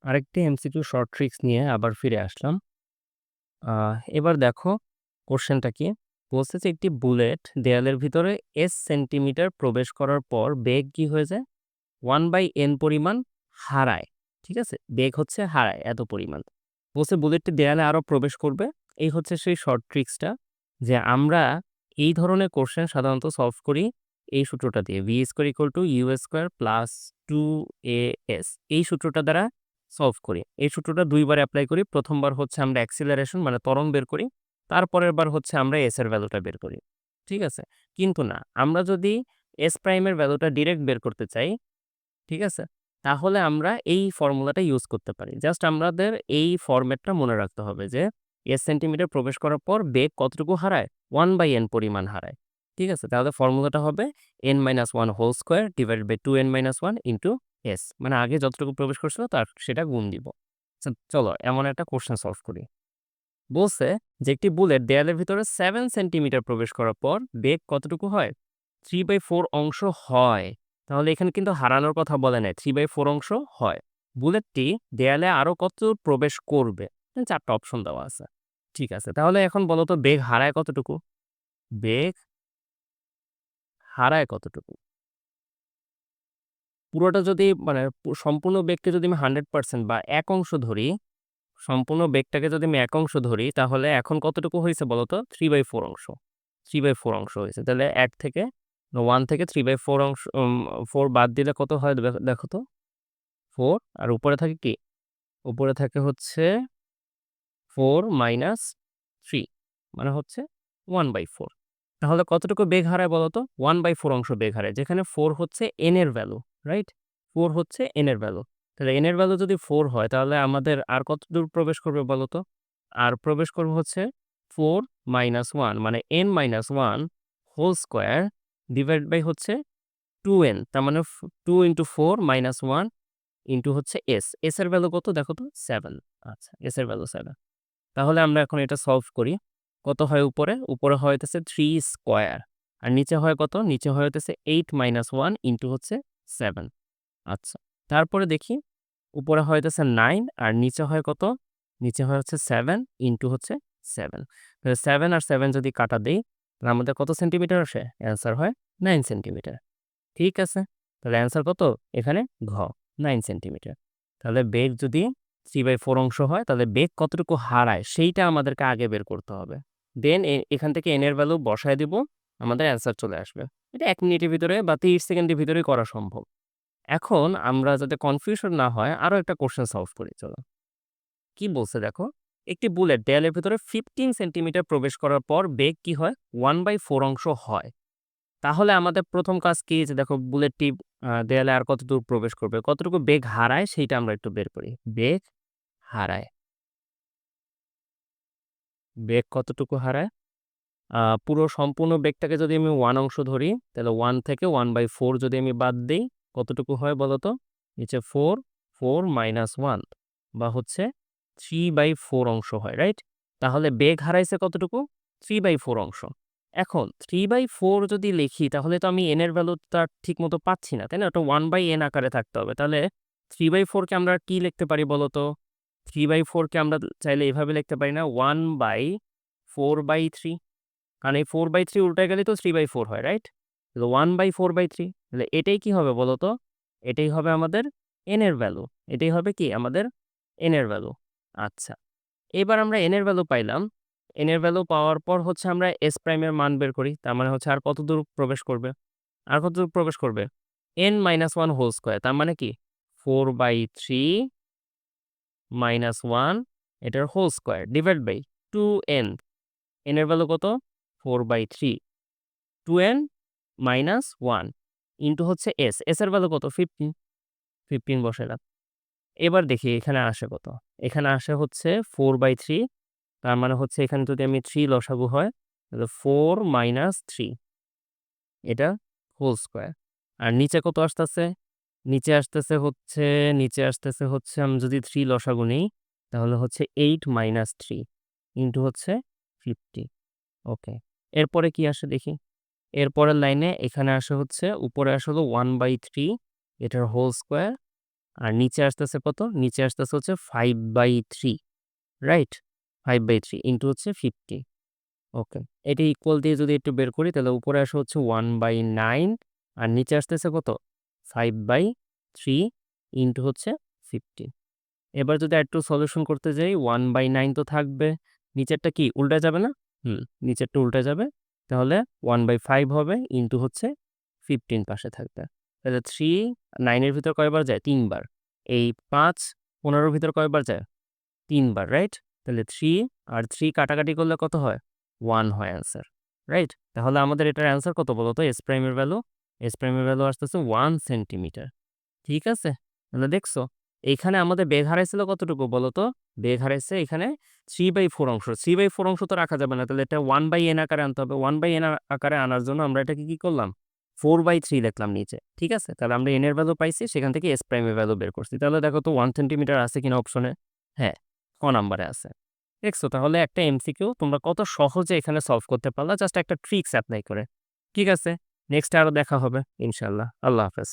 আরেকটি MCQ short tricks নিয়ে আবার ফিরে আসলাম। এবার দেখো কোশ্চেনটা কি? বলছে যে একটি বুলেট দেয়ালের ভিতরে s সেন্টিমিটার প্রবেশ করার পর বেগ কি হয়ে যায়? 1/n পরিমাণ হারায়। ঠিক আছে? বেগ হচ্ছে হারায় এত পরিমাণ। বলছে বুলেটটি দেয়ালে আরো প্রবেশ করবে। এই হচ্ছে সেই শর্ট ট্রিক্সটা যে আমরা এই ধরনের কোশ্চেন সাধারণত সলভ করি এই সূত্রটা দিয়ে। v² = u² + 2as এই সূত্রটা দ্বারা সলভ করি। এই সূত্রটা ২ বার এপ্লাই করি। ১ম বার হচ্ছে আমরা অ্যাক্সিলারেশন মানে ত্বরণ বের করি। তারপরের বার হচ্ছে আমরা s এর ভ্যালুটা বের করি। ঠিক আছে? কিন্তু না, আমরা যদি s প্রাইম এর ভ্যালুটা ডিরেক্ট বের করতে চাই, ঠিক আছে? তাহলে আমরা এই ফর্মুলাটা ইউজ করতে পারি। জাস্ট আমাদের এই ফরম্যাটটা মনে রাখতে হবে যে s সেন্টিমিটার প্রবেশ করার পর বেগ কতটুকু হারায়? 1/n পরিমাণ হারায়। ঠিক আছে? তাহলে ফর্মুলাটা হবে n - 1² / 2n - 1 * s মানে আগে যতটুকু প্রবেশ করছিল তার সেটা গুণ দিব। চলো এমন একটা কোশ্চেন সলভ করি। বলছে যে একটি বুলেট দেয়ালের ভিতরে 7 সেন্টিমিটার প্রবেশ করার পর বেগ কতটুকু হয়? 3/4 অংশ হয়। তাহলে এখানে কিন্তু হারানোর কথা বলে নাই। 3/4 অংশ হয়। বুলেটটি দেয়ালে আরো কতদূর প্রবেশ করবে? ৪ টা অপশন দেওয়া আছে। ঠিক আছে। তাহলে এখন বলো তো বেগ হারায় কতটুকু? বেগ হারায় কতটুকু? পুরোটা যদি মানে সম্পূর্ণ বেগকে যদি আমি 100% বা ১ অংশ ধরি, সম্পূর্ণ বেগটাকে যদি আমি ১ অংশ ধরি তাহলে এখন কতটুকু হইছে বলো তো? 3/4 অংশ। 3/4 অংশ হইছে। তাহলে ১ থেকে 1 থেকে 3/4 অংশ 4 বাদ দিলে কত হয় দেখো তো? 4 আর উপরে থাকে কি? উপরে থাকে হচ্ছে 4 মাইনাস 3 মানে হচ্ছে 1/4 তাহলে কতটুকু বেগ হারায় বলো তো? 1/4 অংশ বেগ হারায়। যেখানে 4 হচ্ছে n এর ভ্যালু, রাইট? 4 হচ্ছে n এর ভ্যালু। তাহলে n এর ভ্যালু যদি 4 হয় তাহলে আমাদের আর কতদূর প্রবেশ করবে বলো তো? আর প্রবেশ করবে হচ্ছে 4 মাইনাস 1 মানে n - 1 whole square divide by হচ্ছে 2n তার মানে 2 * 4 - 1 হচ্ছে s। s এর ভ্যালু কত দেখো তো? 7 আচ্ছা, s এর ভ্যালু 7 তাহলে আমরা এখন এটা সলভ করি। কত হয় উপরে? উপরে হয় হইতেছে 3 স্কয়ার। আর নিচে হয় কত? নিচে হয় হইতেছে 8 - 1 হচ্ছে 7 আচ্ছা। তারপরে দেখি উপরে হয় হইতেছে 9 আর নিচে হয় কত? নিচে হয় হচ্ছে 7 হচ্ছে 7 তাহলে 7 আর 7 যদি কাটা দেই তাহলে আমাদের কত সেন্টিমিটার আসে? অ্যান্সার হয় 9 সেন্টিমিটার। ঠিক আছে? তাহলে অ্যান্সার কত? এখানে ঘ 9 সেন্টিমিটার। তাহলে বেগ যদি 3/4 অংশ হয় তাহলে বেগ কতটুকু হারায় সেইটা আমাদেরকে আগে বের করতে হবে। দেন এখান থেকে n এর ভ্যালু বসায় দিব, আমাদের অ্যান্সার চলে আসবে। এটা ১ মিনিটের ভিতরে বা ৩০ সেকেন্ডের ভিতরেই করা সম্ভব। এখন আমরা যাতে কনফিউশন না হয় আরো একটা কোয়েশ্চেন সলভ করি চলো। কি বলছে দেখো? একটি বুলেট দেয়ালের ভেতরে 15 সেন্টিমিটার প্রবেশ করার পর বেগ কি হয়? 1/4 অংশ হয়। তাহলে আমাদের ১ম কাজ কি? যে দেখো বুলেটটি দেয়ালে আর কতদূর প্রবেশ করবে? কতটুকু বেগ হারায় সেইটা আমরা একটু বের করি। বেগ হারায়। বেগ কতটুকু হারায়? পুরো সম্পূর্ণ বেগটাকে যদি আমি 1 অংশ ধরি, তাহলে 1 থেকে 1/4 যদি আমি বাদ দেই, কতটুকু হয় বলো তো? নিচে 4, 4 মাইনাস 1 বা হচ্ছে 3/4 অংশ হয়, রাইট? তাহলে বেগ হারাইছে কতটুকু? 3/4 অংশ। এখন 3/4 যদি লিখি তাহলে তো আমি n এর ভ্যালুটা ঠিকমতো পাচ্ছি না, তাই না? ওটা 1/n আকারে থাকতে হবে। তাহলে 3/4 কে আমরা কি লিখতে পারি বলো তো? 3/4 কে আমরা চাইলে এভাবে লিখতে পারি না? 1/4/3 কারণ এই 4/3 উল্টায় গেলেই তো 3/4 হয়, রাইট? তাহলে 1/4/3 তাহলে এটাই কি হবে বলো তো? এটাই হবে আমাদের n এর ভ্যালু। এটাই হবে কি আমাদের n এর ভ্যালু। আচ্ছা। এবার আমরা n এর ভ্যালু পাইলাম। n এর ভ্যালু পাওয়ার পর হচ্ছে আমরা s প্রাইম এর মান বের করি। তার মানে হচ্ছে আর কতদূর প্রবেশ করবে? আর কতদূর প্রবেশ করবে? n - 1 হোল স্কয়ার তার মানে কি? 4/3 - 1 এটার whole square divide by 2n n এর ভ্যালু কত? 4/3 2n - 1 হচ্ছে s। s এর ভ্যালু কত? 15 15 বসাইলাম। এবার দেখি এখানে আসে কত? এখানে আসে হচ্ছে 4/3 তার মানে হচ্ছে এখানে যদি আমি 3 লসাগু হয় তাহলে 4 - 3 এটা হোল স্কয়ার। আর নিচে কত আসতেছে? নিচে আসতেছে হচ্ছে আমি যদি 3 লসাগু নেই তাহলে হচ্ছে 8 - 3 হচ্ছে 50 ওকে। এরপরে কি আসে দেখি? এরপরের লাইনে এখানে আসে হচ্ছে উপরে আসে হলো 1/3 এটার হোল স্কয়ার আর নিচে আসতেছে কত? নিচে আসতেছে হচ্ছে 5/3, রাইট? 5/3 ইনটু হচ্ছে 50। ওকে। এটা ইকুয়াল দিয়ে যদি একটু বের করি তাহলে উপরে আসে হচ্ছে 1/9 আর নিচে আসতেছে কত? 5/3 ইনটু হচ্ছে 50। এবার যদি আরেকটু সলিউশন করতে যাই 1/9 তো থাকবে। নিচেরটা কি উল্টা যাবে না? নিচেরটা উল্টা যাবে। তাহলে 1/5 হবে ইনটু হচ্ছে 15 পাশে থাকবে। তাহলে 3 9 এর ভিতর কয়বার যায়? 3 বার। এই 5 15 এর ভিতর কয়বার যায়? 3 বার, রাইট? তাহলে 3 আর 3 কাটাকাটি করলে কত হয়? 1 হয় অ্যান্সার, রাইট? তাহলে আমাদের এটার অ্যান্সার কত বলো তো? এস প্রাইমের ভ্যালু? এস প্রাইমের ভ্যালু আসতেছে 1 সেন্টিমিটার। ঠিক আছে? তাহলে দেখছো? এইখানে আমাদের বেগ হারাইছিল কতটুকু বলো তো? বেগ হারাইছে এখানে 3/4 অংশ। 3/4 অংশ তো রাখা যাবে না। তাহলে এটা 1/n আকারে আনতে হবে। 1/n আকারে আনার জন্য আমরা এটাকে কি করলাম? 4/3 লিখলাম নিচে। ঠিক আছে? তাহলে আমরা n এর ভ্যালু পাইছি, সেখান থেকে s প্রাইম এর ভ্যালু বের করছি। তাহলে দেখো তো 1 সেন্টিমিটার আছে কিনা অপশনে? হ্যাঁ, ক নাম্বারে আছে। দেখছো? তাহলে একটা এমসিকিউ তোমরা কত সহজে এখানে সলভ করতে পারলা জাস্ট একটা ট্রিক্স এপ্লাই করে। ঠিক আছে? নেক্সট আরো দেখা হবে ইনশাআল্লাহ। আল্লাহ হাফেজ।